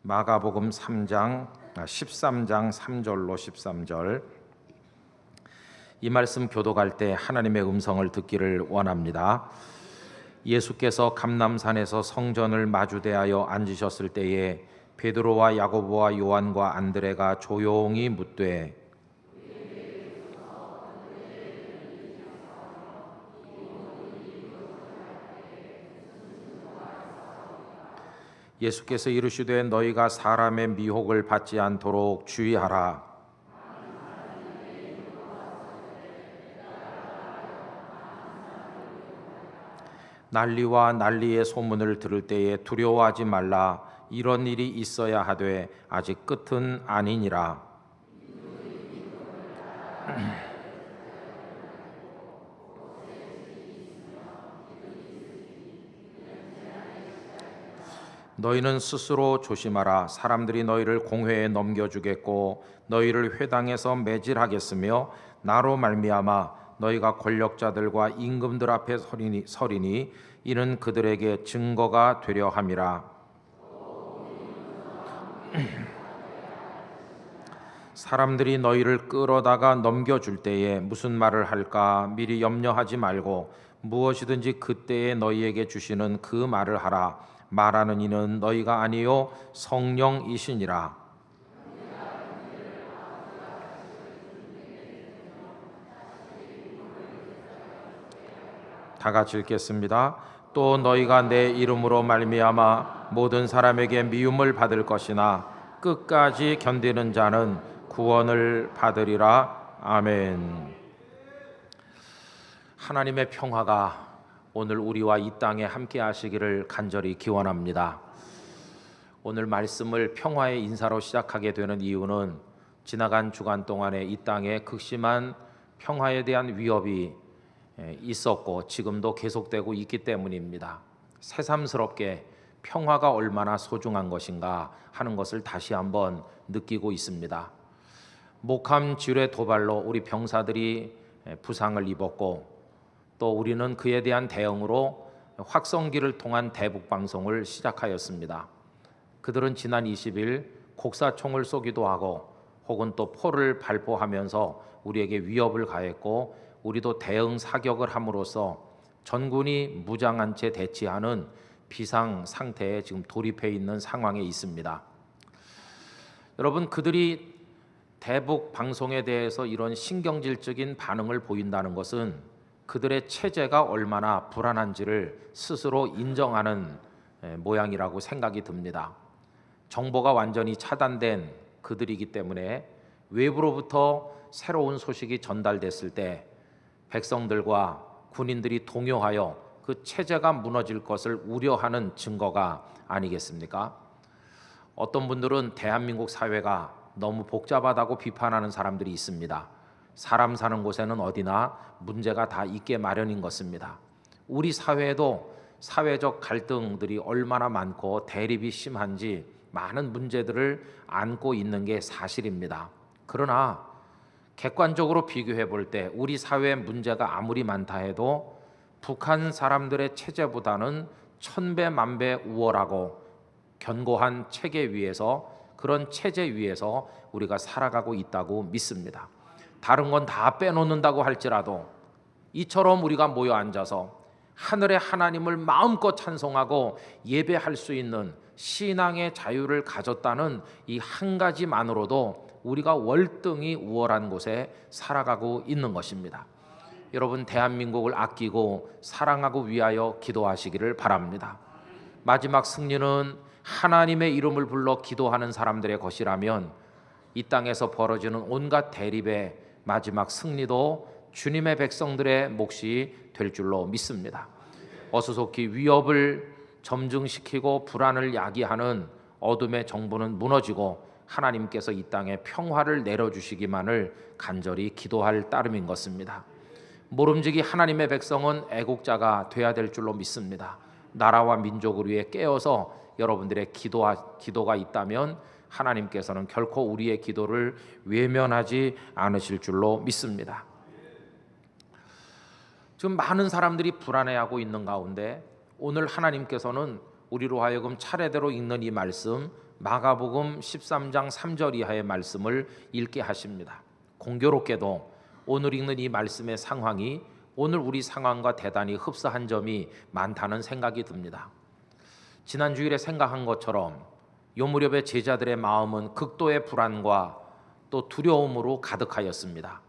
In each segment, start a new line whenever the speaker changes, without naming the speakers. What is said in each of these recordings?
마가복음 13장 3절로 13절. 이 말씀 교독할 때 하나님의 음성을 듣기를 원합니다. 예수께서 감람산에서 성전을 마주대하여 앉으셨을 때에 베드로와 야고보와 요한과 안드레가 조용히 묻되 예수께서 이르시되 너희가 사람의 미혹을 받지 않도록 주의하라. 난리와 난리의 소문을 들을 때에 두려워하지 말라. 이런 일이 있어야 하되 아직 끝은 아니니라. 너희는 스스로 조심하라. 사람들이 너희를 공회에 넘겨주겠고 너희를 회당에서 매질하겠으며 나로 말미암아 너희가 권력자들과 임금들 앞에 서리니 이는 그들에게 증거가 되려 함이라. 사람들이 너희를 끌어다가 넘겨줄 때에 무슨 말을 할까 미리 염려하지 말고 무엇이든지 그때에 너희에게 주시는 그 말을 하라. 말하는 이는 너희가 아니요 성령이시니라. 다 같이 읽겠습니다. 또 너희가 내 이름으로 말미암아 모든 사람에게 미움을 받을 것이나 끝까지 견디는 자는 구원을 받으리라. 아멘. 하나님의 평화가 오늘 우리와 이 땅에 함께 하시기를 간절히 기원합니다. 오늘 말씀을 평화의 인사로 시작하게 되는 이유는 지나간 주간 동안에 이 땅에 극심한 평화에 대한 위협이 있었고 지금도 계속되고 있기 때문입니다. 새삼스럽게 평화가 얼마나 소중한 것인가 하는 것을 다시 한번 느끼고 있습니다. 목함 지뢰 도발로 우리 병사들이 부상을 입었고 또 우리는 그에 대한 대응으로 확성기를 통한 대북 방송을 시작하였습니다. 그들은 지난 20일 곡사총을 쏘기도 하고 혹은 또 포를 발포하면서 우리에게 위협을 가했고 우리도 대응 사격을 함으로써 전군이 무장한 채 대치하는 비상 상태에 지금 돌입해 있는 상황에 있습니다. 여러분, 그들이 대북 방송에 대해서 이런 신경질적인 반응을 보인다는 것은 그들의 체제가 얼마나 불안한지를 스스로 인정하는 모양이라고 생각이 듭니다. 정보가 완전히 차단된 그들이기 때문에 외부로부터 새로운 소식이 전달됐을 때 백성들과 군인들이 동요하여 그 체제가 무너질 것을 우려하는 증거가 아니겠습니까? 어떤 분들은 대한민국 사회가 너무 복잡하다고 비판하는 사람들이 있습니다. 사람 사는 곳에는 어디나 문제가 다 있게 마련인 것입니다. 우리 사회에도 사회적 갈등들이 얼마나 많고 대립이 심한지 많은 문제들을 안고 있는 게 사실입니다. 그러나 객관적으로 비교해 볼 때 우리 사회의 문제가 아무리 많다 해도 북한 사람들의 체제보다는 천배 만배 우월하고 견고한 체계 위에서 그런 체제 위에서 우리가 살아가고 있다고 믿습니다. 다른 건 다 빼놓는다고 할지라도 이처럼 우리가 모여 앉아서 하늘의 하나님을 마음껏 찬송하고 예배할 수 있는 신앙의 자유를 가졌다는 이 한 가지만으로도 우리가 월등히 우월한 곳에 살아가고 있는 것입니다. 여러분, 대한민국을 아끼고 사랑하고 위하여 기도하시기를 바랍니다. 마지막 승리는 하나님의 이름을 불러 기도하는 사람들의 것이라면 이 땅에서 벌어지는 온갖 대립의 마지막 승리도 주님의 백성들의 몫이 될 줄로 믿습니다. 어수속히 위협을 점증시키고 불안을 야기하는 어둠의 정부는 무너지고 하나님께서 이 땅에 평화를 내려주시기만을 간절히 기도할 따름인 것입니다. 모름지기 하나님의 백성은 애국자가 돼야 될 줄로 믿습니다. 나라와 민족을 위해 깨어서 여러분들의 기도가 있다면 하나님께서는 결코 우리의 기도를 외면하지 않으실 줄로 믿습니다. 지금 많은 사람들이 불안해하고 있는 가운데 오늘 하나님께서는 우리로 하여금 차례대로 읽는 이 말씀 마가복음 13장 3절 이하의 말씀을 읽게 하십니다. 공교롭게도 오늘 읽는 이 말씀의 상황이 오늘 우리 상황과 대단히 흡사한 점이 많다는 생각이 듭니다. 지난 주일에 생각한 것처럼 요 무렵의 제자들의 마음은 극도의 불안과 또 두려움으로 가득하였습니다.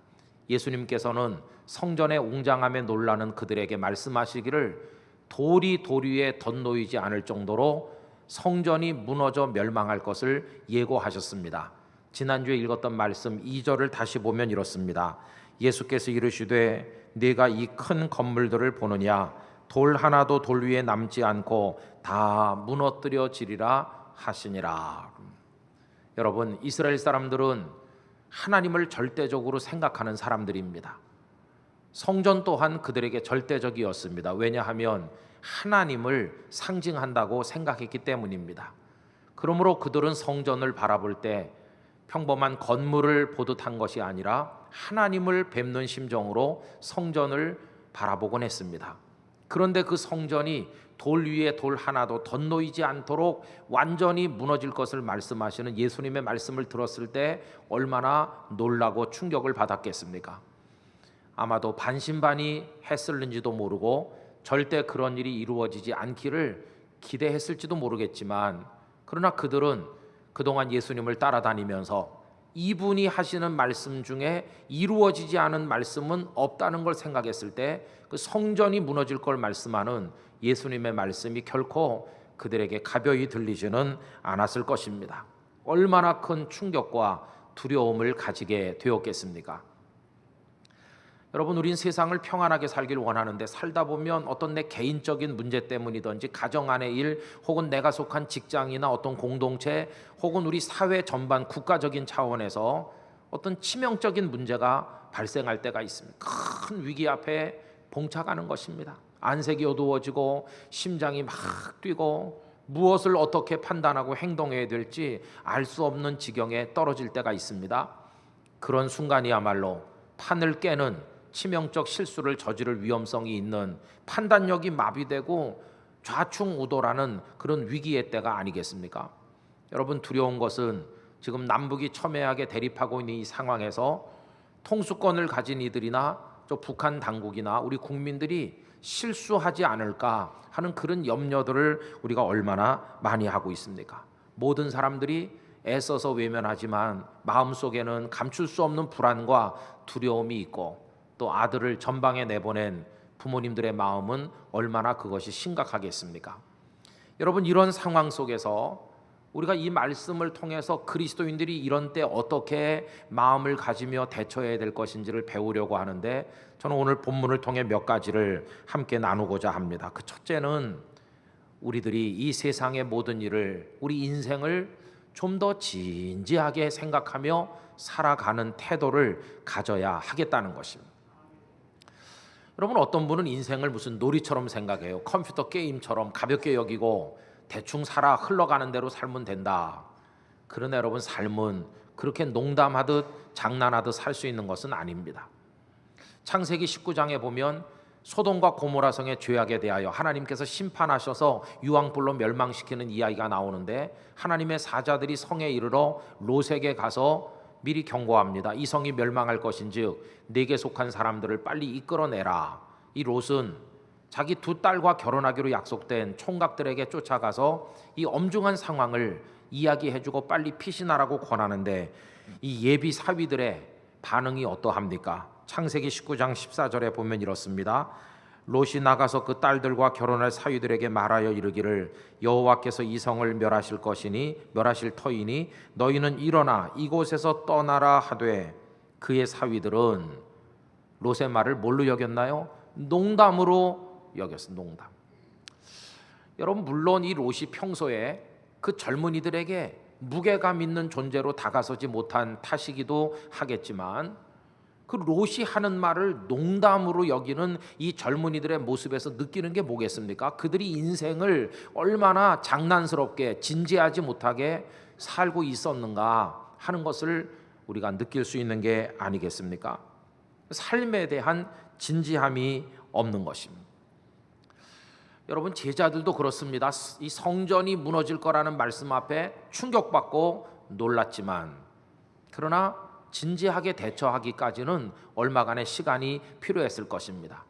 예수님께서는 성전의 웅장함에 놀라는 그들에게 말씀하시기를 돌이 돌 위에 덧놓이지 않을 정도로 성전이 무너져 멸망할 것을 예고하셨습니다. 지난주에 읽었던 말씀 2절을 다시 보면 이렇습니다. 예수께서 이르시되 네가 이 큰 건물들을 보느냐 돌 하나도 돌 위에 남지 않고 다 무너뜨려지리라 하시니라. 여러분, 이스라엘 사람들은 하나님을 절대적으로 생각하는 사람들입니다. 성전 또한 그들에게 절대적이었습니다. 왜냐하면 하나님을 상징한다고 생각했기 때문입니다. 그러므로 그들은 성전을 바라볼 때 평범한 건물을 보듯 한 것이 아니라 하나님을 뵙는 심정으로 성전을 바라보곤 했습니다. 그런데 그 성전이 돌 위에 돌 하나도 덧놓이지 않도록 완전히 무너질 것을 말씀하시는 예수님의 말씀을 들었을 때 얼마나 놀라고 충격을 받았겠습니까? 아마도 반신반의 했을는지도 모르고 절대 그런 일이 이루어지지 않기를 기대했을지도 모르겠지만, 그러나 그들은 그동안 예수님을 따라다니면서 이분이 하시는 말씀 중에 이루어지지 않은 말씀은 없다는 걸 생각했을 때 그 성전이 무너질 걸 말씀하는 예수님의 말씀이 결코 그들에게 가벼이 들리지는 않았을 것입니다. 얼마나 큰 충격과 두려움을 가지게 되었겠습니까? 여러분, 우린 세상을 평안하게 살길 원하는데 살다 보면 어떤 내 개인적인 문제 때문이든지 가정 안의 일 혹은 내가 속한 직장이나 어떤 공동체 혹은 우리 사회 전반 국가적인 차원에서 어떤 치명적인 문제가 발생할 때가 있습니다. 큰 위기 앞에 봉착하는 것입니다. 안색이 어두워지고 심장이 막 뛰고 무엇을 어떻게 판단하고 행동해야 될지 알 수 없는 지경에 떨어질 때가 있습니다. 그런 순간이야말로 판을 깨는 치명적 실수를 저지를 위험성이 있는, 판단력이 마비되고 좌충우돌하는 그런 위기의 때가 아니겠습니까? 여러분, 두려운 것은 지금 남북이 첨예하게 대립하고 있는 이 상황에서 통수권을 가진 이들이나 저 북한 당국이나 우리 국민들이 실수하지 않을까 하는 그런 염려들을 우리가 얼마나 많이 하고 있습니까? 모든 사람들이 애써서 외면하지만 마음속에는 감출 수 없는 불안과 두려움이 있고, 또 아들을 전방에 내보낸 부모님들의 마음은 얼마나 그것이 심각하겠습니까? 여러분, 이런 상황 속에서 우리가 이 말씀을 통해서 그리스도인들이 이런 때 어떻게 마음을 가지며 대처해야 될 것인지를 배우려고 하는데, 저는 오늘 본문을 통해 몇 가지를 함께 나누고자 합니다. 그 첫째는 우리들이 이 세상의 모든 일을, 우리 인생을 좀 더 진지하게 생각하며 살아가는 태도를 가져야 하겠다는 것입니다. 여러분, 어떤 분은 인생을 무슨 놀이처럼 생각해요. 컴퓨터 게임처럼 가볍게 여기고 대충 살아, 흘러가는 대로 살면 된다. 그러나 여러분, 삶은 그렇게 농담하듯 장난하듯 살 수 있는 것은 아닙니다. 창세기 19장에 보면 소돔과 고모라 성의 죄악에 대하여 하나님께서 심판하셔서 유황불로 멸망시키는 이야기가 나오는데, 하나님의 사자들이 성에 이르러 롯에게 가서 미리 경고합니다. 이 성이 멸망할 것인즉 네게 속한 사람들을 빨리 이끌어내라. 이 롯은 자기 두 딸과 결혼하기로 약속된 총각들에게 쫓아가서 이 엄중한 상황을 이야기해주고 빨리 피신하라고 권하는데, 이 예비 사위들의 반응이 어떠합니까? 창세기 19장 14절에 보면 이렇습니다. 롯이 나가서 그 딸들과 결혼할 사위들에게 말하여 이르기를 여호와께서 이 성을 멸하실 터이니 너희는 일어나 이곳에서 떠나라 하되, 그의 사위들은 롯의 말을 뭘로 여겼나요? 농담으로 여겼어. 농담. 여러분, 물론 이 롯이 평소에 그 젊은이들에게 무게감 있는 존재로 다가서지 못한 탓이기도 하겠지만, 그 롯이 하는 말을 농담으로 여기는 이 젊은이들의 모습에서 느끼는 게 뭐겠습니까? 그들이 인생을 얼마나 장난스럽게 진지하지 못하게 살고 있었는가 하는 것을 우리가 느낄 수 있는 게 아니겠습니까? 삶에 대한 진지함이 없는 것입니다. 여러분, 제자들도 그렇습니다. 이 성전이 무너질 거라는 말씀 앞에 충격받고 놀랐지만, 그러나 진지하게 대처하기까지는 얼마간의 시간이 필요했을 것입니다.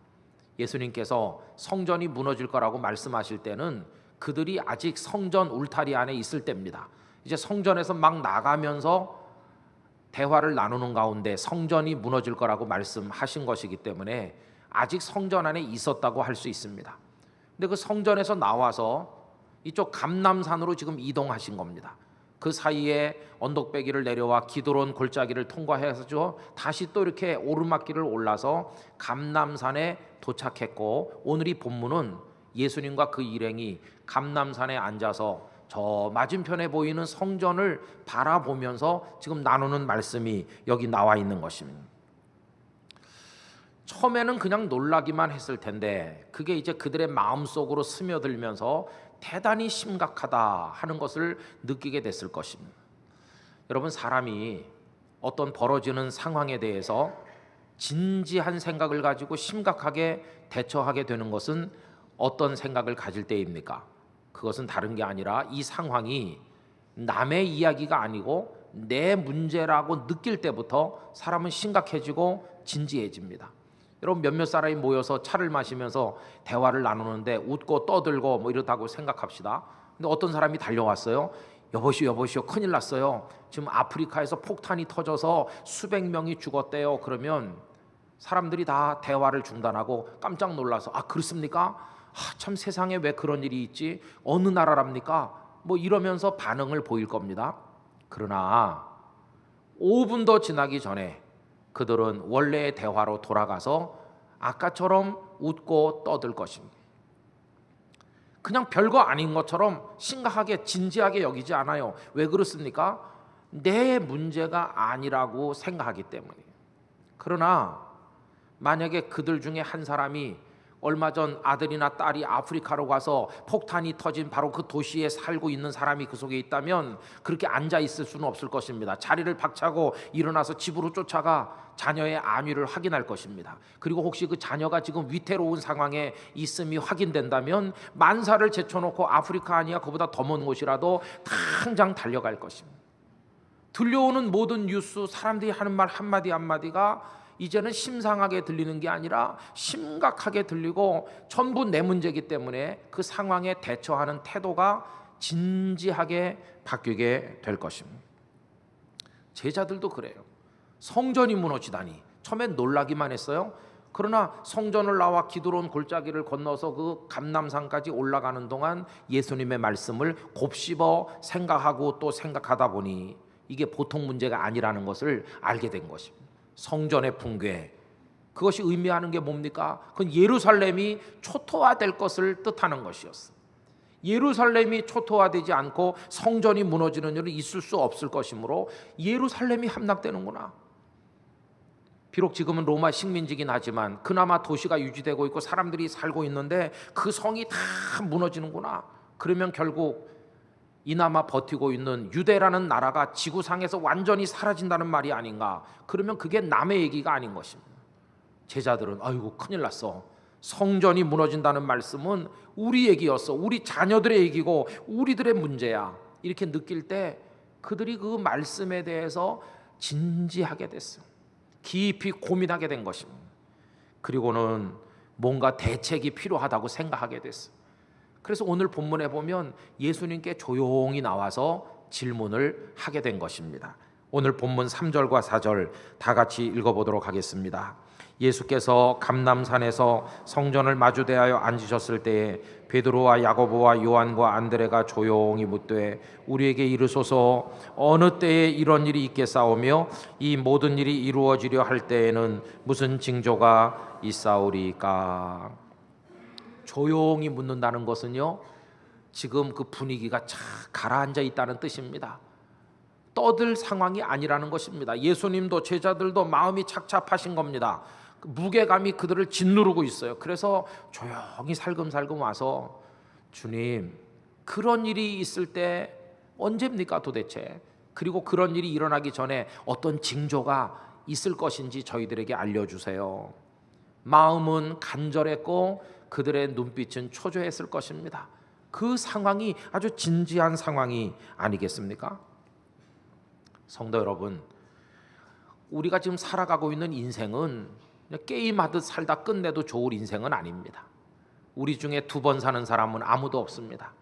예수님께서 성전이 무너질 거라고 말씀하실 때는 그들이 아직 성전 울타리 안에 있을 때입니다. 이제 성전에서 막 나가면서 대화를 나누는 가운데 성전이 무너질 거라고 말씀하신 것이기 때문에 아직 성전 안에 있었다고 할 수 있습니다. 근데 그 성전에서 나와서 이쪽 감람산으로 지금 이동하신 겁니다. 그 사이에 언덕배기를 내려와 기드론 골짜기를 통과해서 다시 또 이렇게 오르막길을 올라서 감람산에 도착했고, 오늘 이 본문은 예수님과 그 일행이 감람산에 앉아서 저 맞은편에 보이는 성전을 바라보면서 지금 나누는 말씀이 여기 나와 있는 것입니다. 처음에는 그냥 놀라기만 했을 텐데 그게 이제 그들의 마음속으로 스며들면서 대단히 심각하다 하는 것을 느끼게 됐을 것입니다. 여러분, 사람이 어떤 벌어지는 상황에 대해서 진지한 생각을 가지고 심각하게 대처하게 되는 것은 어떤 생각을 가질 때입니까? 그것은 다른 게 아니라 이 상황이 남의 이야기가 아니고 내 문제라고 느낄 때부터 사람은 심각해지고 진지해집니다. 여러분, 몇몇 사람이 모여서 차를 마시면서 대화를 나누는데 웃고 떠들고 뭐 이렇다고 생각합시다. 근데 어떤 사람이 달려왔어요. 여보시오, 큰일 났어요. 지금 아프리카에서 폭탄이 터져서 수백 명이 죽었대요. 그러면 사람들이 다 대화를 중단하고 깜짝 놀라서, 아, 그렇습니까? 참, 세상에 왜 그런 일이 있지? 어느 나라랍니까? 뭐 이러면서 반응을 보일 겁니다. 그러나 5분 더 지나기 전에 그들은 원래의 대화로 돌아가서 아까처럼 웃고 떠들 것입니다. 그냥 별거 아닌 것처럼 심각하게 진지하게 여기지 않아요. 왜 그렇습니까? 내 문제가 아니라고 생각하기 때문이에요. 그러나 만약에 그들 중에 한 사람이 얼마 전 아들이나 딸이 아프리카로 가서 폭탄이 터진 바로 그 도시에 살고 있는 사람이 그 속에 있다면 그렇게 앉아 있을 수는 없을 것입니다. 자리를 박차고 일어나서 집으로 쫓아가 자녀의 안위를 확인할 것입니다. 그리고 혹시 그 자녀가 지금 위태로운 상황에 있음이 확인된다면 만사를 제쳐놓고 아프리카 아니야 그보다 더 먼 곳이라도 당장 달려갈 것입니다. 들려오는 모든 뉴스, 사람들이 하는 말 한마디 한마디가 이제는 심상하게 들리는 게 아니라 심각하게 들리고 전부 내 문제이기 때문에 그 상황에 대처하는 태도가 진지하게 바뀌게 될 것입니다. 제자들도 그래요. 성전이 무너지다니 처음엔 놀라기만 했어요. 그러나 성전을 나와 기드론 골짜기를 건너서 그 감람산까지 올라가는 동안 예수님의 말씀을 곱씹어 생각하고 또 생각하다 보니 이게 보통 문제가 아니라는 것을 알게 된 것입니다. 성전의 붕괴, 그것이 의미하는 게 뭡니까? 그건 예루살렘이 초토화될 것을 뜻하는 것이었어. 예루살렘이 초토화되지 않고 성전이 무너지는 일은 있을 수 없을 것이므로 예루살렘이 함락되는구나. 비록 지금은 로마 식민지긴 하지만 그나마 도시가 유지되고 있고 사람들이 살고 있는데 그 성이 다 무너지는구나. 그러면 결국 이나마 버티고 있는 유대라는 나라가 지구상에서 완전히 사라진다는 말이 아닌가. 그러면 그게 남의 얘기가 아닌 것입니다. 제자들은 아이고 큰일 났어. 성전이 무너진다는 말씀은 우리 얘기였어. 우리 자녀들의 얘기고 우리들의 문제야. 이렇게 느낄 때 그들이 그 말씀에 대해서 진지하게 됐어요. 깊이 고민하게 된 것입니다. 그리고는 뭔가 대책이 필요하다고 생각하게 됐어요. 그래서 오늘 본문에 보면 예수님께 조용히 나와서 질문을 하게 된 것입니다. 오늘 본문 3절과 4절 다 같이 읽어보도록 하겠습니다. 예수께서 감람산에서 성전을 마주 대하여 앉으셨을 때에 베드로와 야고보와 요한과 안드레가 조용히 묻되 우리에게 이르소서 어느 때에 이런 일이 있겠사오며 이 모든 일이 이루어지려 할 때에는 무슨 징조가 있사오리까. 조용히 묻는다는 것은요, 지금 그 분위기가 착 가라앉아 있다는 뜻입니다. 떠들 상황이 아니라는 것입니다. 예수님도 제자들도 마음이 착잡하신 겁니다. 무게감이 그들을 짓누르고 있어요. 그래서 조용히 살금살금 와서 주님, 그런 일이 있을 때 언제입니까 도대체? 그리고 그런 일이 일어나기 전에 어떤 징조가 있을 것인지 저희들에게 알려주세요. 마음은 간절했고 그들의 눈빛은 초조했을 것입니다. 그 상황이 아주 진지한 상황이 아니겠습니까? 성도 여러분, 우리가 지금 살아가고 있는 인생은 그냥 게임하듯 살다 끝내도 좋을 인생은 아닙니다. 우리 중에 2번 사는 사람은 아무도 없습니다.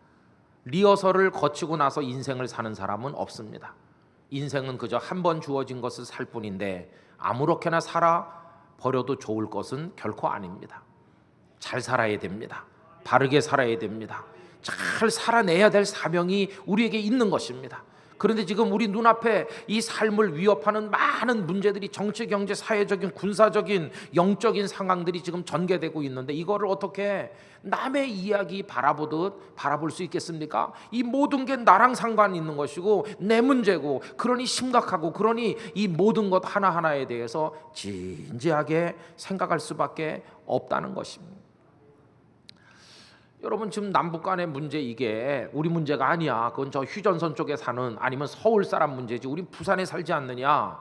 리허설을 거치고 나서 인생을 사는 사람은 없습니다. 인생은 그저 한 번 주어진 것을 살 뿐인데 아무렇게나 살아 버려도 좋을 것은 결코 아닙니다. 잘 살아야 됩니다. 바르게 살아야 됩니다. 잘 살아내야 될 사명이 우리에게 있는 것입니다. 그런데 지금 우리 눈앞에 이 삶을 위협하는 많은 문제들이 정치, 경제, 사회적인, 군사적인, 영적인 상황들이 지금 전개되고 있는데 이거를 어떻게 남의 이야기 바라보듯 바라볼 수 있겠습니까? 이 모든 게 나랑 상관이 있는 것이고 내 문제고, 그러니 심각하고, 그러니 이 모든 것 하나하나에 대해서 진지하게 생각할 수밖에 없다는 것입니다. 여러분, 지금 남북 간의 문제, 이게 우리 문제가 아니야. 그건 저 휴전선 쪽에 사는, 아니면 서울 사람 문제지. 우린 부산에 살지 않느냐.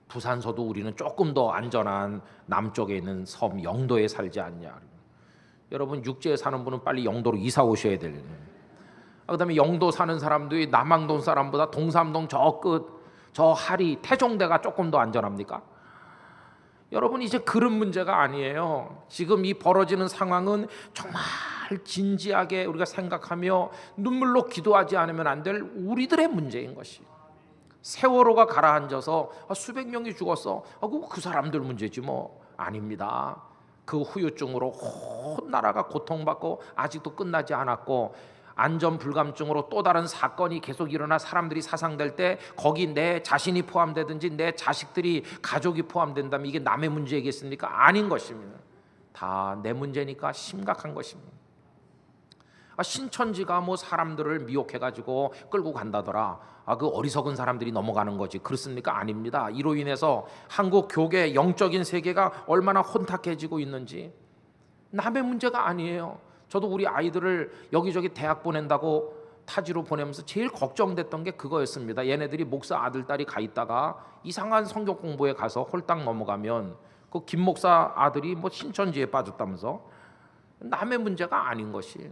부산서도 우리는 조금 더 안전한 남쪽에 있는 섬 영도에 살지 않냐. 여러분, 육지에 사는 분은 빨리 영도로 이사 오셔야 돼요. 그다음에 영도 사는 사람들이 남항동 사람보다 동삼동 저 끝, 저 하리, 태종대가 조금 더 안전합니까? 여러분, 이제 그런 문제가 아니에요. 지금 이 벌어지는 상황은 정말 진지하게 우리가 생각하며 눈물로 기도하지 않으면 안 될 우리들의 문제인 것이. 세월호가 가라앉아서 수백 명이 죽었어. 그 사람들 문제지 뭐. 아닙니다. 그 후유증으로 온 나라가 고통받고 아직도 끝나지 않았고, 안전 불감증으로 또 다른 사건이 계속 일어나 사람들이 사상될 때 거기 내 자신이 포함되든지 내 자식들이, 가족이 포함된다면 이게 남의 문제이겠습니까? 아닌 것입니다. 다 내 문제니까 심각한 것입니다. 신천지가 뭐 사람들을 미혹해가지고 끌고 간다더라. 그 어리석은 사람들이 넘어가는 거지. 그렇습니까? 아닙니다. 이로 인해서 한국 교계 영적인 세계가 얼마나 혼탁해지고 있는지 남의 문제가 아니에요. 저도 우리 아이들을 여기저기 대학 보낸다고 타지로 보내면서 제일 걱정됐던 게 그거였습니다. 얘네들이 목사 아들, 딸이 가 있다가 이상한 성경 공부에 가서 홀딱 넘어가면 그 김 목사 아들이 뭐 신천지에 빠졌다면서. 남의 문제가 아닌 것이.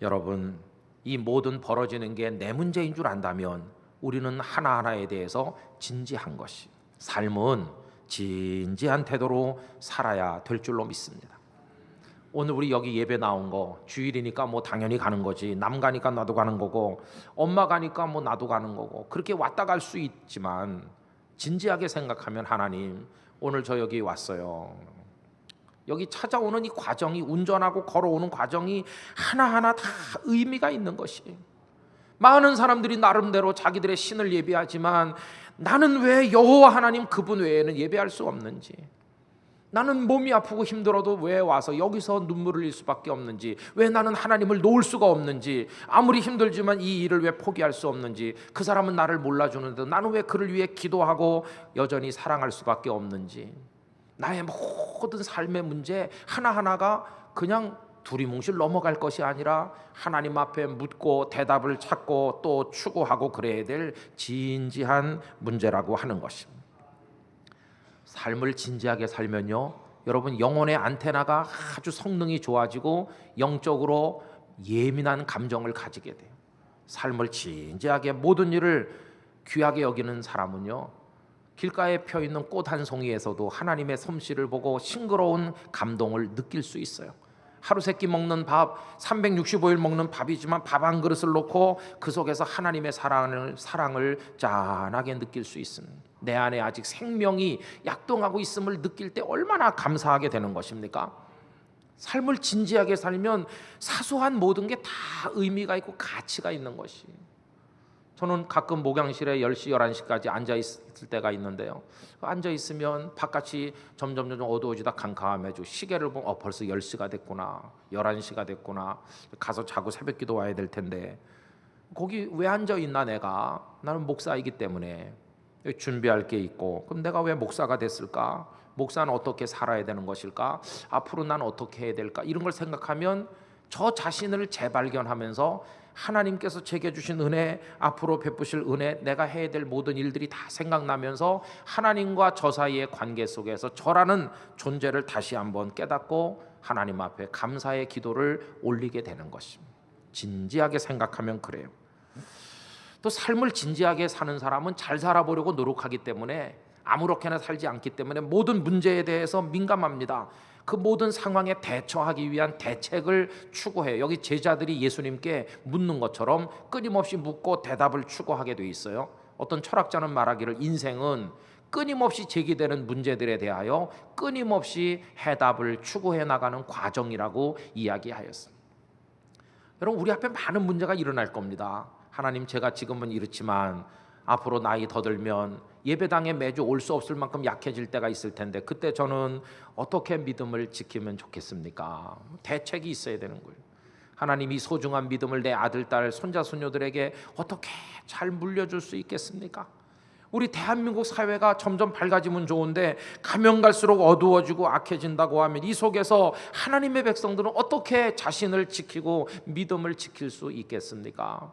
여러분, 이 모든 벌어지는 게 내 문제인 줄 안다면 우리는 하나하나에 대해서 진지한 것이, 삶은 진지한 태도로 살아야 될 줄로 믿습니다. 오늘 우리 여기 예배 나온 거 주일이니까 뭐 당연히 가는 거지. 남 가니까 나도 가는 거고, 엄마 가니까 뭐 나도 가는 거고, 그렇게 왔다 갈 수 있지만 진지하게 생각하면, 하나님, 오늘 저 여기 왔어요. 여기 찾아오는 이 과정이, 운전하고 걸어오는 과정이 하나하나 다 의미가 있는 것이. 많은 사람들이 나름대로 자기들의 신을 예배하지만 나는 왜 여호와 하나님 그분 외에는 예배할 수 없는지, 나는 몸이 아프고 힘들어도 왜 와서 여기서 눈물을 흘릴 수밖에 없는지, 왜 나는 하나님을 놓을 수가 없는지, 아무리 힘들지만 이 일을 왜 포기할 수 없는지, 그 사람은 나를 몰라주는데 나는 왜 그를 위해 기도하고 여전히 사랑할 수밖에 없는지, 나의 모든 삶의 문제 하나하나가 그냥 두리뭉실 넘어갈 것이 아니라 하나님 앞에 묻고 대답을 찾고 또 추구하고 그래야 될 진지한 문제라고 하는 것입니다. 삶을 진지하게 살면요, 여러분, 영혼의 안테나가 아주 성능이 좋아지고 영적으로 예민한 감정을 가지게 돼요. 삶을 진지하게, 모든 일을 귀하게 여기는 사람은요, 길가에 펴 있는 꽃 한 송이에서도 하나님의 솜씨를 보고 싱그러운 감동을 느낄 수 있어요. 하루 세끼 먹는 밥, 365일 먹는 밥이지만 밥 한 그릇을 놓고 그 속에서 하나님의 사랑을 짠하게 느낄 수 있습니다. 내 안에 아직 생명이 약동하고 있음을 느낄 때 얼마나 감사하게 되는 것입니까? 삶을 진지하게 살면 사소한 모든 게 다 의미가 있고 가치가 있는 것이. 저는 가끔 목양실에 10시, 11시까지 앉아있을 때가 있는데요, 앉아있으면 바깥이 점점 어두워지다 캄캄해지고 시계를 보면 벌써 10시가 됐구나, 11시가 됐구나, 가서 자고 새벽기도 와야 될 텐데 거기 왜 앉아있나 내가? 나는 목사이기 때문에 준비할 게 있고, 그럼 내가 왜 목사가 됐을까? 목사는 어떻게 살아야 되는 것일까? 앞으로 난 어떻게 해야 될까? 이런 걸 생각하면 저 자신을 재발견하면서 하나님께서 제게 주신 은혜, 앞으로 베푸실 은혜, 내가 해야 될 모든 일들이 다 생각나면서 하나님과 저 사이의 관계 속에서 저라는 존재를 다시 한번 깨닫고 하나님 앞에 감사의 기도를 올리게 되는 것입니다. 진지하게 생각하면 그래요. 또 삶을 진지하게 사는 사람은 잘 살아보려고 노력하기 때문에, 아무렇게나 살지 않기 때문에 모든 문제에 대해서 민감합니다. 그 모든 상황에 대처하기 위한 대책을 추구해요. 여기 제자들이 예수님께 묻는 것처럼 끊임없이 묻고 대답을 추구하게 돼 있어요. 어떤 철학자는 말하기를 인생은 끊임없이 제기되는 문제들에 대하여 끊임없이 해답을 추구해 나가는 과정이라고 이야기하였습니다. 여러분, 우리 앞에 많은 문제가 일어날 겁니다. 하나님, 제가 지금은 이렇지만 앞으로 나이 더 들면 예배당에 매주 올 수 없을 만큼 약해질 때가 있을 텐데, 그때 저는 어떻게 믿음을 지키면 좋겠습니까? 대책이 있어야 되는 거예요. 하나님, 이 소중한 믿음을 내 아들, 딸, 손자, 손녀들에게 어떻게 잘 물려줄 수 있겠습니까? 우리 대한민국 사회가 점점 밝아지면 좋은데 가면 갈수록 어두워지고 악해진다고 하면 이 속에서 하나님의 백성들은 어떻게 자신을 지키고 믿음을 지킬 수 있겠습니까?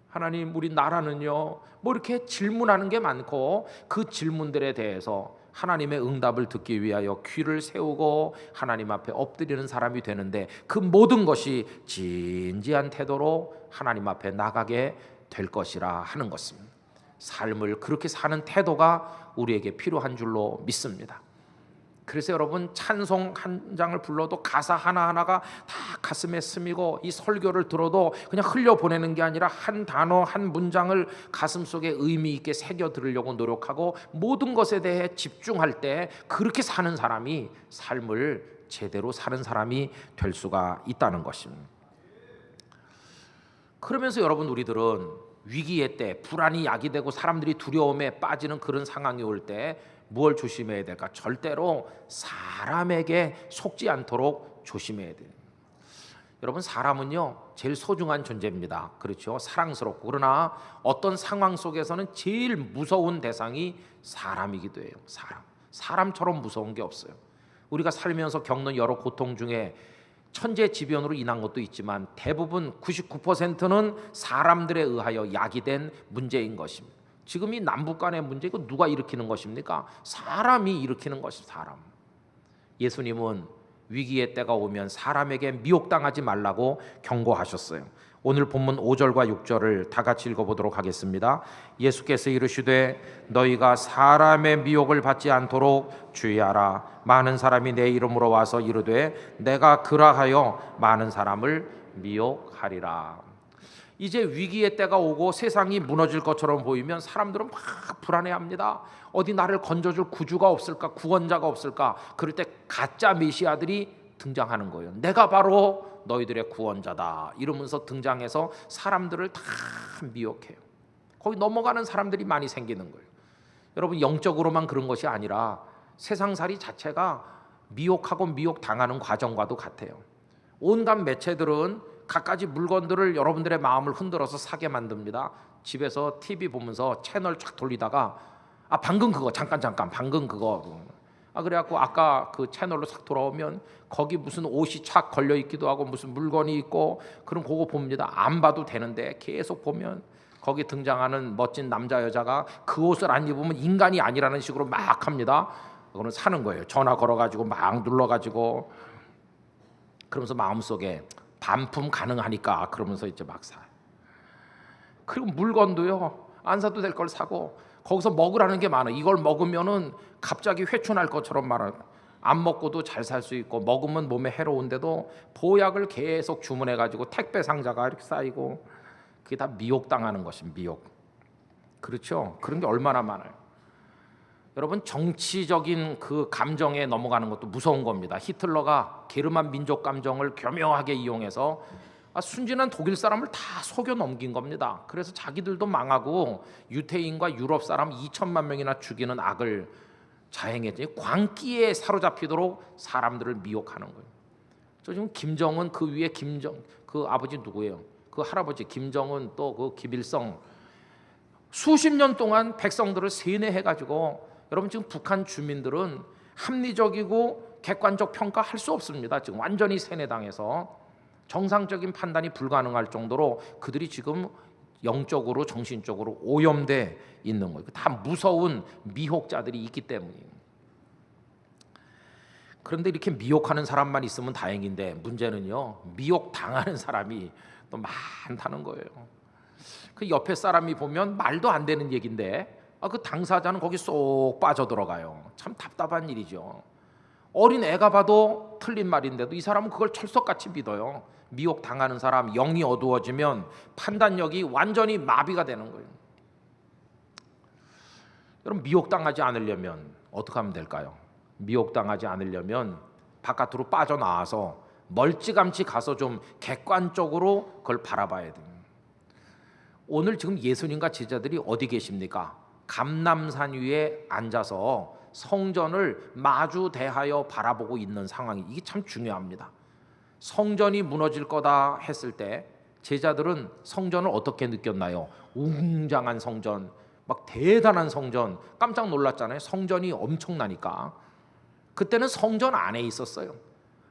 하나님, 우리 나라는요, 뭐 이렇게 질문하는 게 많고 그 질문들에 대해서 하나님의 응답을 듣기 위하여 귀를 세우고 하나님 앞에 엎드리는 사람이 되는데, 그 모든 것이 진지한 태도로 하나님 앞에 나가게 될 것이라 하는 것입니다. 삶을 그렇게 사는 태도가 우리에게 필요한 줄로 믿습니다. 그래서 여러분, 찬송 한 장을 불러도 가사 하나하나가 다 가슴에 스미고, 이 설교를 들어도 그냥 흘려보내는 게 아니라 한 단어 한 문장을 가슴속에 의미 있게 새겨 들으려고 노력하고 모든 것에 대해 집중할 때 그렇게 사는 사람이 삶을 제대로 사는 사람이 될 수가 있다는 것입니다. 그러면서 여러분, 우리들은 위기의 때, 불안이 야기되고 사람들이 두려움에 빠지는 그런 상황이 올 때 뭘 조심해야 될까? 절대로 사람에게 속지 않도록 조심해야 돼요. 여러분, 사람은요 제일 소중한 존재입니다. 그렇죠? 사랑스럽고. 그러나 어떤 상황 속에서는 제일 무서운 대상이 사람이기도 해요. 사람처럼 무서운 게 없어요. 우리가 살면서 겪는 여러 고통 중에 천재지변으로 인한 것도 있지만 대부분 99%는 사람들에 의하여 야기된 문제인 것입니다. 지금 이 남북 간의 문제, 이거 누가 일으키는 것입니까? 사람이 일으키는 것입니다. 사람. 예수님은 위기의 때가 오면 사람에게 미혹당하지 말라고 경고하셨어요. 오늘 본문 5절과 6절을 다 같이 읽어보도록 하겠습니다. 예수께서 이르시되 너희가 사람의 미혹을 받지 않도록 주의하라. 많은 사람이 내 이름으로 와서 이르되 내가 그라하여 많은 사람을 미혹하리라. 이제 위기의 때가 오고 세상이 무너질 것처럼 보이면 사람들은 막 불안해합니다. 어디 나를 건져줄 구주가 없을까, 구원자가 없을까. 그럴 때 가짜 메시아들이 등장하는 거예요. 내가 바로 너희들의 구원자다 이러면서 등장해서 사람들을 다 미혹해요. 거기 넘어가는 사람들이 많이 생기는 거예요. 여러분, 영적으로만 그런 것이 아니라 세상살이 자체가 미혹하고 미혹당하는 과정과도 같아요. 온갖 매체들은 갖가지 물건들을 여러분들의 마음을 흔들어서 사게 만듭니다. 집에서 TV 보면서 채널 쫙 돌리다가 방금 그거 잠깐 방금 그거 그래갖고 아까 그 채널로 싹 돌아오면 거기 무슨 옷이 착 걸려 있기도 하고 무슨 물건이 있고, 그럼 그거 봅니다. 안 봐도 되는데 계속 보면 거기 등장하는 멋진 남자 여자가 그 옷을 안 입으면 인간이 아니라는 식으로 막 합니다. 그거는 사는 거예요. 전화 걸어가지고 막 눌러가지고, 그러면서 마음속에 반품 가능하니까 그러면서 이제 막 사요. 그리고 물건도요, 안 사도 될 걸 사고 거기서 먹으라는 게 많아. 이걸 먹으면은 갑자기 회춘할 것처럼 말아. 안 먹고도 잘 살 수 있고 먹으면 몸에 해로운데도 보약을 계속 주문해가지고 택배 상자가 이렇게 쌓이고, 그게 다 미혹당하는 것입니다. 미혹. 그렇죠? 그런 게 얼마나 많아요. 여러분, 정치적인 그 감정에 넘어가는 것도 무서운 겁니다. 히틀러가 게르만 민족 감정을 교묘하게 이용해서 순진한 독일 사람을 다 속여 넘긴 겁니다. 그래서 자기들도 망하고 유태인과 유럽 사람 2천만 명이나 죽이는 악을 자행했지. 광기에 사로잡히도록 사람들을 미혹하는 거예요. 저 지금 김정은, 그 위에 그 아버지 누구예요? 그 할아버지 김정은, 또 그 김일성, 수십 년 동안 백성들을 세뇌해가지고, 여러분 지금 북한 주민들은 합리적이고 객관적 평가할 수 없습니다. 지금 완전히 세뇌당해서 정상적인 판단이 불가능할 정도로 그들이 지금 영적으로 정신적으로 오염돼 있는 거예요. 다 무서운 미혹자들이 있기 때문이에요. 그런데 이렇게 미혹하는 사람만 있으면 다행인데 문제는요, 미혹 당하는 사람이 또 많다는 거예요. 그 옆에 사람이 보면 말도 안 되는 얘기인데 그 당사자는 거기 쏙 빠져들어가요. 참 답답한 일이죠. 어린 애가 봐도 틀린 말인데도 이 사람은 그걸 철석같이 믿어요. 미혹 당하는 사람, 영이 어두워지면 판단력이 완전히 마비가 되는 거예요. 여러분, 미혹당하지 않으려면 어떻게 하면 될까요? 미혹당하지 않으려면 바깥으로 빠져나와서 멀찌감치 가서 좀 객관적으로 그걸 바라봐야 돼요. 오늘 지금 예수님과 제자들이 어디 계십니까? 감람산 위에 앉아서 성전을 마주 대하여 바라보고 있는 상황이, 이게 참 중요합니다. 성전이 무너질 거다 했을 때 제자들은 성전을 어떻게 느꼈나요? 웅장한 성전, 막 대단한 성전, 깜짝 놀랐잖아요. 성전이 엄청나니까. 그때는 성전 안에 있었어요.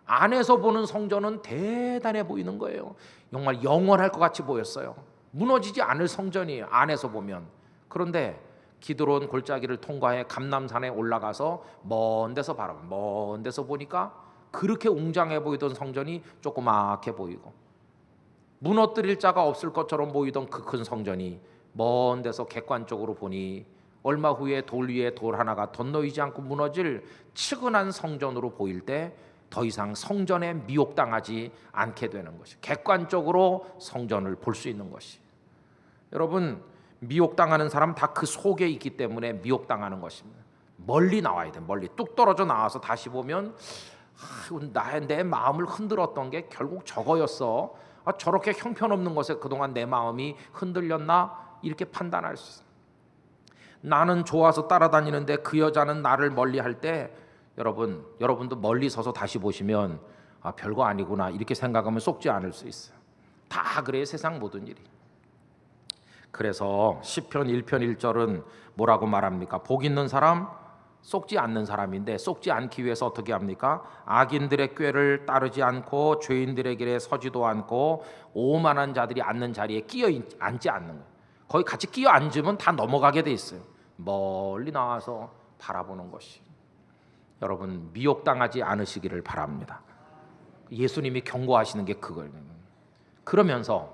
안에서 보는 성전은 대단해 보이는 거예요. 정말 영원할 것 같이 보였어요. 무너지지 않을 성전이에요, 안에서 보면. 그런데 기드론 골짜기를 통과해 감람산에 올라가서 먼 데서 먼 데서 보니까 그렇게 웅장해 보이던 성전이 조그맣게 보이고, 무너뜨릴 자가 없을 것처럼 보이던 그 큰 성전이 먼 데서 객관적으로 보니 얼마 후에 돌 위에 돌 하나가 덧놓이지 않고 무너질 측은한 성전으로 보일 때 더 이상 성전에 미혹당하지 않게 되는 것이, 객관적으로 성전을 볼 수 있는 것이. 여러분, 미혹당하는 사람 다 그 속에 있기 때문에 미혹당하는 것입니다. 멀리 나와야 돼. 멀리 뚝 떨어져 나와서 다시 보면 내 마음을 흔들었던 게 결국 저거였어. 저렇게 형편없는 것에 그동안 내 마음이 흔들렸나? 이렇게 판단할 수 있어요. 나는 좋아서 따라다니는데 그 여자는 나를 멀리할 때 여러분도 멀리 서서 다시 보시면 별거 아니구나 이렇게 생각하면 속지 않을 수 있어요. 다 그래요, 세상 모든 일이. 그래서 시편 1편 1절은 뭐라고 말합니까? 복 있는 사람, 속지 않는 사람인데, 속지 않기 위해서 어떻게 합니까? 악인들의 꾀를 따르지 않고 죄인들의 길에 서지도 않고 오만한 자들이 앉는 자리에 끼어 앉지 않는 거예요. 거기 같이 끼어 앉으면 다 넘어가게 돼 있어요. 멀리 나와서 바라보는 것이. 여러분, 미혹당하지 않으시기를 바랍니다. 예수님이 경고하시는 게 그거예요. 그러면서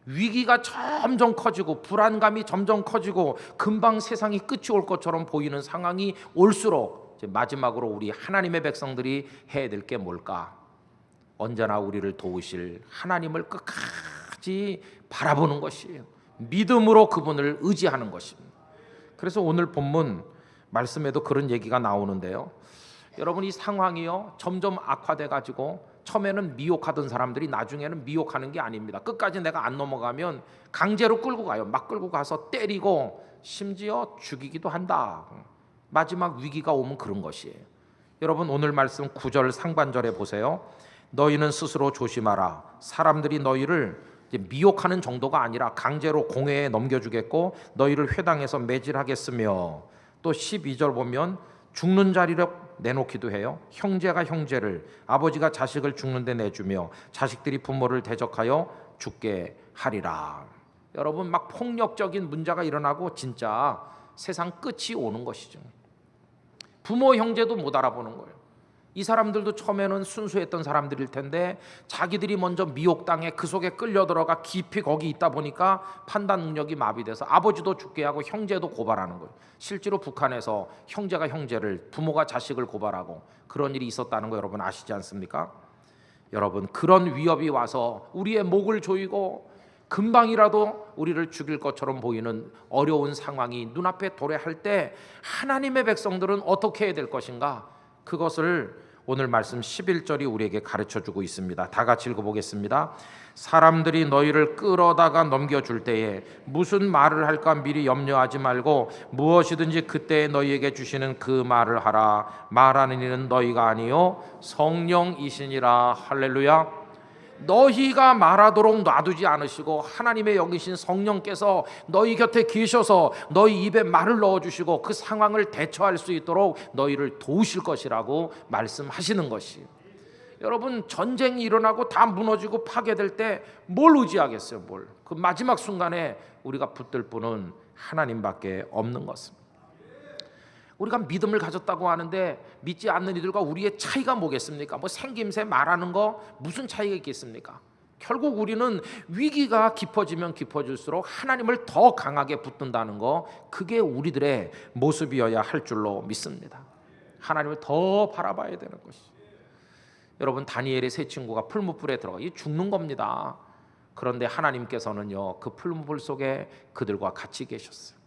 위기가 점점 커지고 불안감이 점점 커지고 금방 세상이 끝이 올 것처럼 보이는 상황이 올수록 이제 마지막으로 우리 하나님의 백성들이 해야 될 게 뭘까? 언제나 우리를 도우실 하나님을 끝까지 바라보는 것이에요. 믿음으로 그분을 의지하는 것입니다. 그래서 오늘 본문 말씀에도 그런 얘기가 나오는데요. 여러분, 이 상황이요 점점 악화돼 가지고 처음에는 미혹하던 사람들이 나중에는 미혹하는 게 아닙니다. 끝까지 내가 안 넘어가면 강제로 끌고 가요. 막 끌고 가서 때리고 심지어 죽이기도 한다. 마지막 위기가 오면 그런 것이에요. 여러분, 오늘 말씀 9절 상반절에 보세요. 너희는 스스로 조심하라. 사람들이 너희를 미혹하는 정도가 아니라 강제로 공회에 넘겨주겠고 너희를 회당에서 매질하겠으며, 또 12절 보면 죽는 자리를 내놓기도 해요. 형제가 형제를, 아버지가 자식을 죽는 데 내주며 자식들이 부모를 대적하여 죽게 하리라. 여러분, 막 폭력적인 문제가 일어나고 진짜 세상 끝이 오는 것이죠. 부모 형제도 못 알아보는 거예요. 이 사람들도 처음에는 순수했던 사람들일 텐데 자기들이 먼저 미혹당해 그 속에 끌려 들어가 깊이 거기 있다 보니까 판단 능력이 마비돼서 아버지도 죽게 하고 형제도 고발하는 거예요. 실제로 북한에서 형제가 형제를, 부모가 자식을 고발하고 그런 일이 있었다는 거 여러분 아시지 않습니까? 여러분, 그런 위협이 와서 우리의 목을 조이고 금방이라도 우리를 죽일 것처럼 보이는 어려운 상황이 눈앞에 도래할 때 하나님의 백성들은 어떻게 해야 될 것인가? 그것을 오늘 말씀 11절이 우리에게 가르쳐주고 있습니다. 다 같이 읽어보겠습니다. 사람들이 너희를 끌어다가 넘겨줄 때에 무슨 말을 할까 미리 염려하지 말고 무엇이든지 그때 너희에게 주시는 그 말을 하라. 말하는 이는 너희가 아니요 성령이시니라. 할렐루야. 너희가 말하도록 놔두지 않으시고 하나님의 영이신 성령께서 너희 곁에 계셔서 너희 입에 말을 넣어주시고 그 상황을 대처할 수 있도록 너희를 도우실 것이라고 말씀하시는 것이. 여러분, 전쟁이 일어나고 다 무너지고 파괴될 때 뭘 의지하겠어요? 뭘? 그 마지막 순간에 우리가 붙들 분은 하나님밖에 없는 것입니다. 우리가 믿음을 가졌다고 하는데 믿지 않는 이들과 우리의 차이가 뭐겠습니까? 뭐 생김새 말하는 거 무슨 차이가 있겠습니까? 결국 우리는 위기가 깊어지면 깊어질수록 하나님을 더 강하게 붙든다는 거, 그게 우리들의 모습이어야 할 줄로 믿습니다. 하나님을 더 바라봐야 되는 것이죠. 여러분, 다니엘의 세 친구가 풀무불에 들어가 죽는 겁니다. 그런데 하나님께서는요, 그 풀무불 속에 그들과 같이 계셨어요.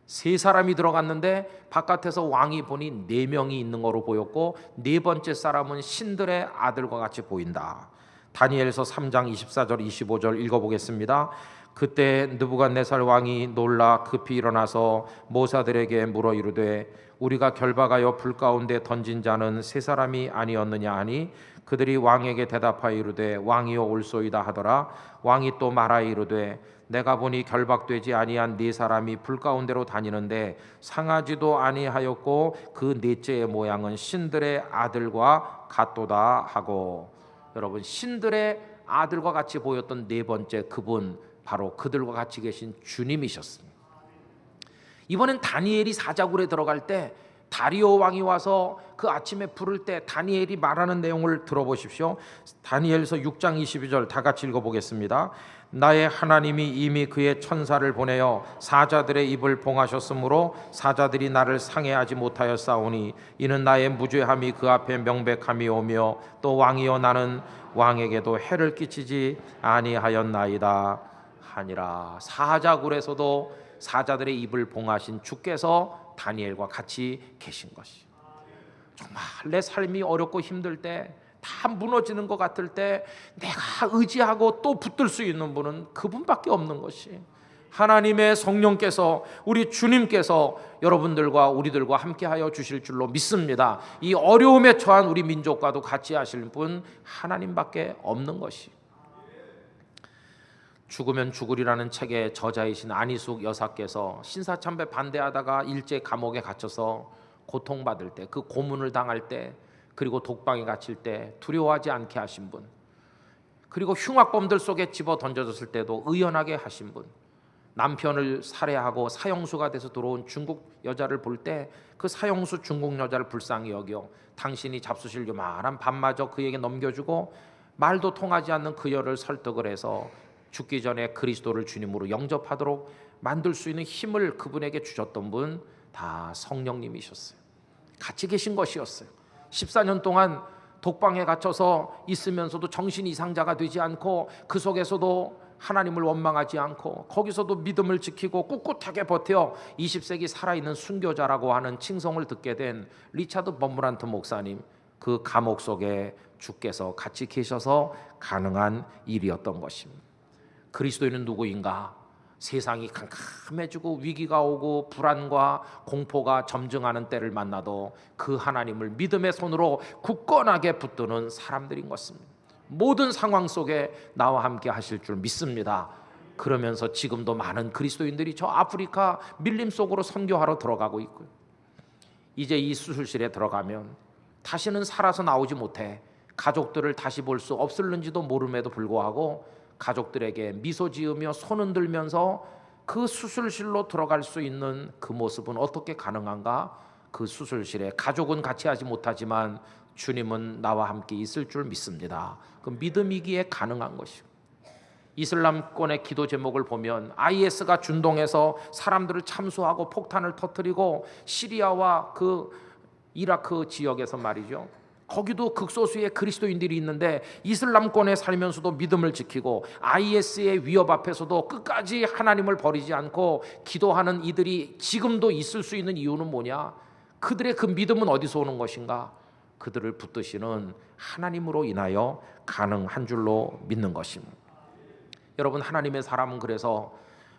세 사람이 들어갔는데 바깥에서 왕이 보니 4명이 있는 거로 보였고, 네 번째 사람은 신들의 아들과 같이 보인다. 다니엘서 3장 24절 25절 읽어보겠습니다. 그때 느부갓네살 왕이 놀라 급히 일어나서 모사들에게 물어 이르되 우리가 결박하여 불 가운데 던진 자는 세 사람이 아니었느냐 하니, 그들이 왕에게 대답하여 이르되 왕이여 올소이다 하더라. 왕이 또 말하여 이르되 내가 보니 결박되지 아니한 4사람이 불 가운데로 다니는데 상하지도 아니하였고 그 넷째의 모양은 신들의 아들과 같도다 하고. 여러분, 신들의 아들과 같이 보였던 네 번째 그분, 바로 그들과 같이 계신 주님이셨습니다. 이번엔 다니엘이 사자굴에 들어갈 때 다리오 왕이 와서 그 아침에 부를 때 다니엘이 말하는 내용을 들어보십시오. 다니엘서 6장 22절 다 같이 읽어보겠습니다. 나의 하나님이 이미 그의 천사를 보내어 사자들의 입을 봉하셨으므로 사자들이 나를 상해하지 못하였사오니 이는 나의 무죄함이 그 앞에 명백함이오며 또 왕이여 나는 왕에게도 해를 끼치지 아니하였나이다 하니라. 사자굴에서도 사자들의 입을 봉하신 주께서 다니엘과 같이 계신 것이, 정말 내 삶이 어렵고 힘들 때, 다 무너지는 것 같을 때 내가 의지하고 또 붙들 수 있는 분은 그분밖에 없는 것이, 하나님의 성령께서, 우리 주님께서 여러분들과 우리들과 함께하여 주실 줄로 믿습니다. 이 어려움에 처한 우리 민족과도 같이 하실 분 하나님밖에 없는 것이. 죽으면 죽으리라는 책의 저자이신 안희숙 여사께서 신사참배 반대하다가 일제 감옥에 갇혀서 고통받을 때, 그 고문을 당할 때, 그리고 독방에 갇힐 때 두려워하지 않게 하신 분, 그리고 흉악범들 속에 집어 던져졌을 때도 의연하게 하신 분, 남편을 살해하고 사형수가 돼서 들어온 중국 여자를 볼 때 그 사형수 중국 여자를 불쌍히 여겨 당신이 잡수실 요만한 밥마저 그에게 넘겨주고 말도 통하지 않는 그 여를 설득을 해서 죽기 전에 그리스도를 주님으로 영접하도록 만들 수 있는 힘을 그분에게 주셨던 분, 다 성령님이셨어요. 같이 계신 것이었어요. 14년 동안 독방에 갇혀서 있으면서도 정신 이상자가 되지 않고, 그 속에서도 하나님을 원망하지 않고, 거기서도 믿음을 지키고 꿋꿋하게 버텨 20세기 살아있는 순교자라고 하는 칭송을 듣게 된 리차드 버무란트 목사님, 그 감옥 속에 주께서 같이 계셔서 가능한 일이었던 것입니다. 그리스도인은 누구인가? 세상이 캄캄해지고 위기가 오고 불안과 공포가 점증하는 때를 만나도 그 하나님을 믿음의 손으로 굳건하게 붙드는 사람들인 것입니다. 모든 상황 속에 나와 함께 하실 줄 믿습니다. 그러면서 지금도 많은 그리스도인들이 저 아프리카 밀림 속으로 선교하러 들어가고 있고요. 이제 이 수술실에 들어가면 다시는 살아서 나오지 못해 가족들을 다시 볼 수 없을는지도 모름에도 불구하고 가족들에게 미소 지으며 손 흔들면서 그 수술실로 들어갈 수 있는 그 모습은 어떻게 가능한가? 그 수술실에 가족은 같이 하지 못하지만 주님은 나와 함께 있을 줄 믿습니다. 그 믿음이기에 가능한 것이고, 이슬람권의 기도 제목을 보면 IS가 준동해서 사람들을 참수하고 폭탄을 터뜨리고 시리아와 그 이라크 지역에서 말이죠, 거기도 극소수의 그리스도인들이 있는데 이슬람권에 살면서도 믿음을 지키고 IS의 위협 앞에서도 끝까지 하나님을 버리지 않고 기도하는 이들이 지금도 있을 수 있는 이유는 뭐냐? 그들의 그 믿음은 어디서 오는 것인가? 그들을 붙드시는 하나님으로 인하여 가능한 줄로 믿는 것입니다. 여러분, 하나님의 사람은 그래서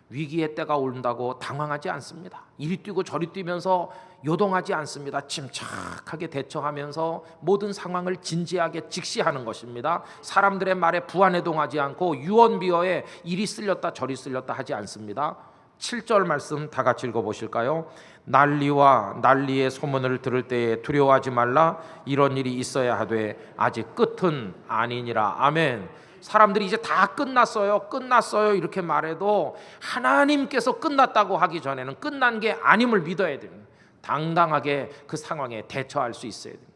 위기의 때가 온다고 당황하지 않습니다. 이리 뛰고 저리 뛰면서 요동하지 않습니다. 침착하게 대처하면서 모든 상황을 진지하게 직시하는 것입니다. 사람들의 말에 부안해동하지 않고 유언비어에 이리 쓸렸다 저리 쓸렸다 하지 않습니다. 7절 말씀 다 같이 읽어보실까요? 난리와 난리의 소문을 들을 때에 두려워하지 말라. 이런 일이 있어야 하되 아직 끝은 아니니라. 아멘. 사람들이 이제 다 끝났어요 이렇게 말해도 하나님께서 끝났다고 하기 전에는 끝난 게 아님을 믿어야 됩니다. 당당하게 그 상황에 대처할 수 있어야 됩니다.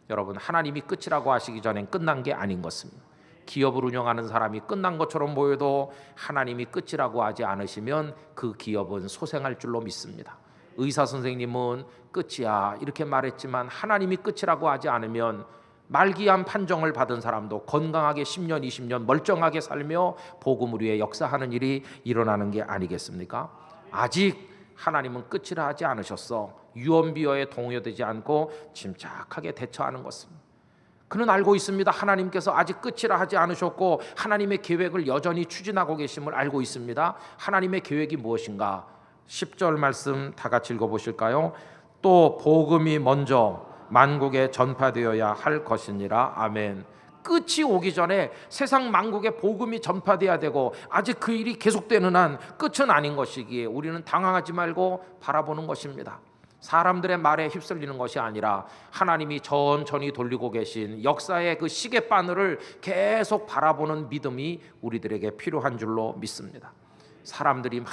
여러분, 하나님이 끝이라고 하시기 전엔 끝난 게 아닌 것입니다. 기업을 운영하는 사람이 끝난 것처럼 보여도 하나님이 끝이라고 하지 않으시면 그 기업은 소생할 줄로 믿습니다. 의사 선생님은 끝이야 이렇게 말했지만 하나님이 끝이라고 하지 않으면 말기암 판정을 받은 사람도 건강하게 10년 20년 멀쩡하게 살며 복음을 위해 역사하는 일이 일어나는 게 아니겠습니까? 아직 하나님은 끝이라 하지 않으셨어. 유언비어에 동요되지 않고 침착하게 대처하는 것입니다. 그는 알고 있습니다. 하나님께서 아직 끝이라 하지 않으셨고 하나님의 계획을 여전히 추진하고 계심을 알고 있습니다. 하나님의 계획이 무엇인가? 10절 말씀 다 같이 읽어보실까요? 또 복음이 먼저 만국에 전파되어야 할 것이니라. 아멘. 끝이 오기 전에 세상 만국에 복음이 전파돼야 되고 아직 그 일이 계속되는 한 끝은 아닌 것이기에 우리는 당황하지 말고 바라보는 것입니다. 사람들의 말에 휩쓸리는 것이 아니라 하나님이 천천히 돌리고 계신 역사의 그 시계바늘을 계속 바라보는 믿음이 우리들에게 필요한 줄로 믿습니다. 사람들이 막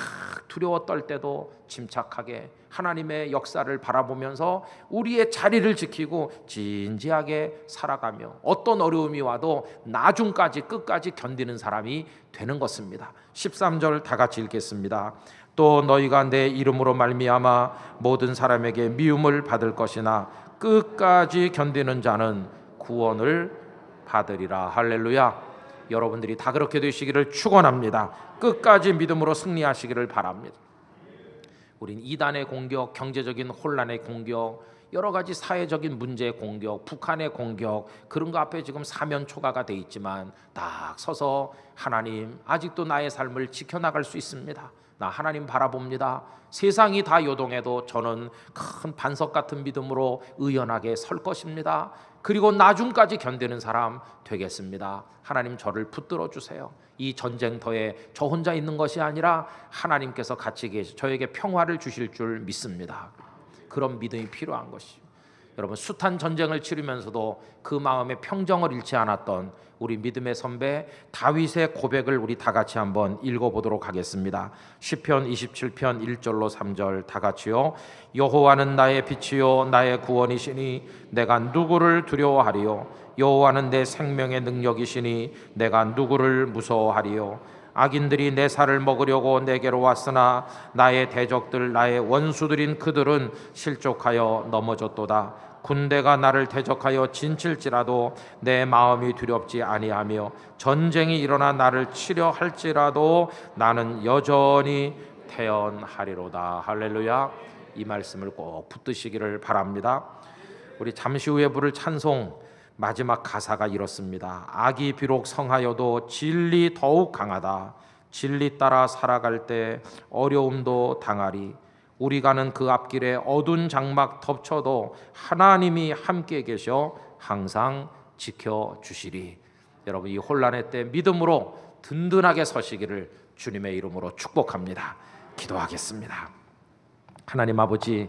두려워 떨 때도 침착하게 하나님의 역사를 바라보면서 우리의 자리를 지키고 진지하게 살아가며 어떤 어려움이 와도 나중까지 끝까지 견디는 사람이 되는 것입니다. 13절 다 같이 읽겠습니다. 또 너희가 내 이름으로 말미암아 모든 사람에게 미움을 받을 것이나 끝까지 견디는 자는 구원을 받으리라. 할렐루야. 여러분들이 다 그렇게 되시기를 축원합니다. 끝까지 믿음으로 승리하시기를 바랍니다. 우린 이단의 공격, 경제적인 혼란의 공격, 여러 가지 사회적인 문제의 공격, 북한의 공격, 그런 거 앞에 지금 사면초가가 돼 있지만 딱 서서 하나님, 아직도 나의 삶을 지켜나갈 수 있습니다. 나 하나님 바라봅니다. 세상이 다 요동해도 저는 큰 반석 같은 믿음으로 의연하게 설 것입니다. 그리고 나중까지 견디는 사람 되겠습니다. 하나님 저를 붙들어 주세요. 이 전쟁터에 저 혼자 있는 것이 아니라 하나님께서 같이 계시 저에게 평화를 주실 줄 믿습니다. 그런 믿음이 필요한 것이죠. 여러분, 숱한 전쟁을 치르면서도 그 마음의 평정을 잃지 않았던 우리 믿음의 선배 다윗의 고백을 우리 다 같이 한번 읽어보도록 하겠습니다. 시편 27편 1절로 3절 다 같이요. 여호와는 나의 빛이요 나의 구원이시니 내가 누구를 두려워하리요. 여호와는 내 생명의 능력이시니 내가 누구를 무서워하리요. 악인들이 내 살을 먹으려고 내게로 왔으나 나의 대적들 나의 원수들인 그들은 실족하여 넘어졌도다. 군대가 나를 대적하여 진칠지라도 내 마음이 두렵지 아니하며 전쟁이 일어나 나를 치려 할지라도 나는 여전히 태연하리로다. 할렐루야. 이 말씀을 꼭 붙드시기를 바랍니다. 우리 잠시 후에 부를 찬송 마지막 가사가 이렇습니다. 악이 비록 성하여도 진리 더욱 강하다. 진리 따라 살아갈 때 어려움도 당하리. 우리 가는 그 앞길에 어두운 장막 덮쳐도 하나님이 함께 계셔 항상 지켜주시리. 여러분, 이 혼란의 때 믿음으로 든든하게 서시기를 주님의 이름으로 축복합니다. 기도하겠습니다. 하나님 아버지,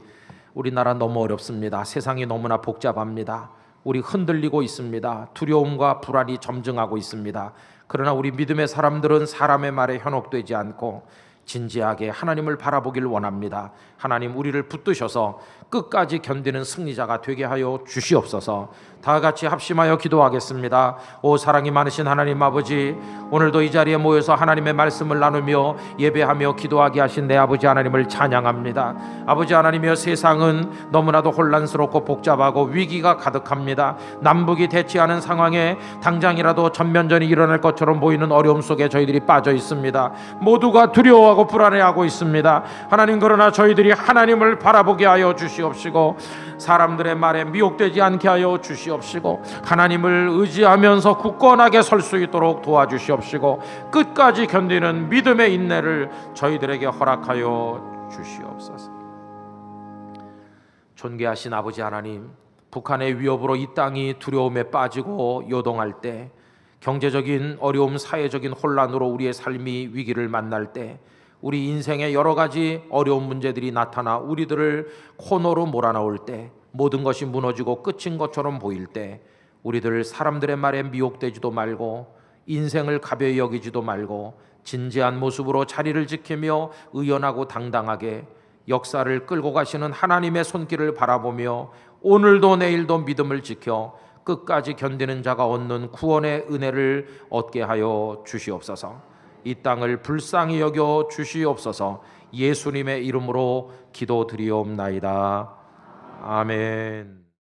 우리나라 너무 어렵습니다. 세상이 너무나 복잡합니다. 우리 흔들리고 있습니다. 두려움과 불안이 점증하고 있습니다. 그러나 우리 믿음의 사람들은 사람의 말에 현혹되지 않고 진지하게 하나님을 바라보길 원합니다. 하나님, 우리를 붙드셔서 끝까지 견디는 승리자가 되게 하여 주시옵소서. 다 같이 합심하여 기도하겠습니다. 오 사랑이 많으신 하나님 아버지, 오늘도 이 자리에 모여서 하나님의 말씀을 나누며 예배하며 기도하게 하신 내 아버지 하나님을 찬양합니다. 아버지 하나님이여, 세상은 너무나도 혼란스럽고 복잡하고 위기가 가득합니다. 남북이 대치하는 상황에 당장이라도 전면전이 일어날 것처럼 보이는 어려움 속에 저희들이 빠져 있습니다. 모두가 두려워하고 불안해하고 있습니다. 하나님, 그러나 저희들이 하나님을 바라보게 하여 주시옵시고 사람들의 말에 미혹되지 않게 하여 주시옵시고 하나님을 의지하면서 굳건하게 설 수 있도록 도와주시옵시고 끝까지 견디는 믿음의 인내를 저희들에게 허락하여 주시옵소서. 존귀하신 아버지 하나님, 북한의 위협으로 이 땅이 두려움에 빠지고 요동할 때, 경제적인 어려움, 사회적인 혼란으로 우리의 삶이 위기를 만날 때 우리 인생에 여러 가지 어려운 문제들이 나타나 우리들을 코너로 몰아넣을 때, 모든 것이 무너지고 끝인 것처럼 보일 때, 우리들 사람들의 말에 미혹되지도 말고 인생을 가벼이 여기지도 말고 진지한 모습으로 자리를 지키며 의연하고 당당하게 역사를 끌고 가시는 하나님의 손길을 바라보며 오늘도 내일도 믿음을 지켜 끝까지 견디는 자가 얻는 구원의 은혜를 얻게 하여 주시옵소서. 이 땅을 불쌍히 여겨 주시옵소서. 예수님의 이름으로 기도드리옵나이다. 아멘.